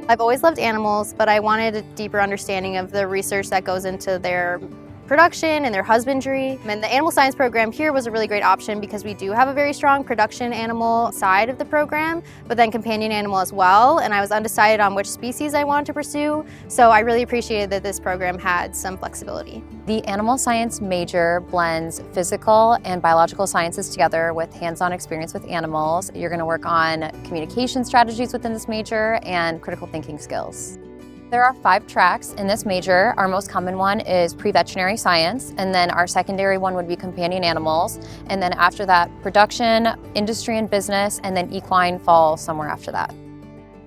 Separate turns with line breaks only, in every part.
I've always loved animals, but I wanted a deeper understanding of the research that goes into their production and their husbandry. And the animal science program here was a really great option because we do have a very strong production animal side of the program, but then companion animal as well. And I was undecided on which species I wanted to pursue, so I really appreciated that this program had some flexibility.
The animal science major blends physical and biological sciences together with hands-on experience with animals. You're going to work on communication strategies within this major and critical thinking skills. There are 5 tracks in this major. Our most common one is pre-veterinary science, and then our secondary one would be companion animals, and then after that, production, industry and business, and then equine falls somewhere after that.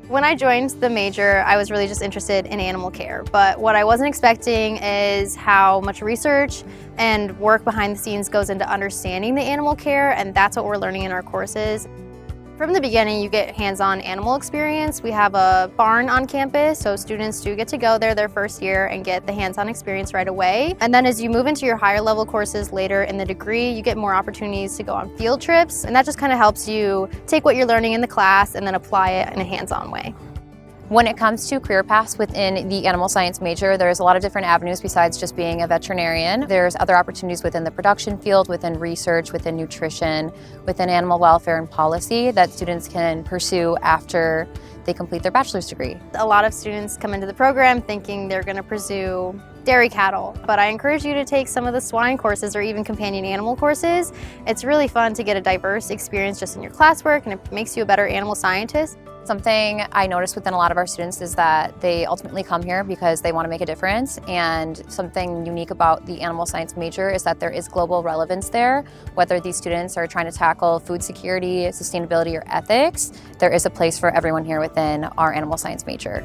When I joined the major, I was really just interested in animal care, but what I wasn't expecting is how much research and work behind the scenes goes into understanding the animal care, and that's what we're learning in our courses. From the beginning, you get hands-on animal experience. We have a barn on campus, so students do get to go there their first year and get the hands-on experience right away. And then as you move into your higher level courses later in the degree, you get more opportunities to go on field trips, and that just kind of helps you take what you're learning in the class and then apply it in a hands-on way.
When it comes to career paths within the animal science major, there's a lot of different avenues besides just being a veterinarian. There's other opportunities within the production field, within research, within nutrition, within animal welfare and policy that students can pursue after they complete their bachelor's degree.
A lot of students come into the program thinking they're going to pursue dairy cattle, but I encourage you to take some of the swine courses or even companion animal courses. It's really fun to get a diverse experience just in your classwork, and it makes you a better animal scientist.
Something I noticed within a lot of our students is that they ultimately come here because they want to make a difference, and something unique about the animal science major is that there is global relevance there. Whether these students are trying to tackle food security, sustainability, or ethics, there is a place for everyone here within our animal science major.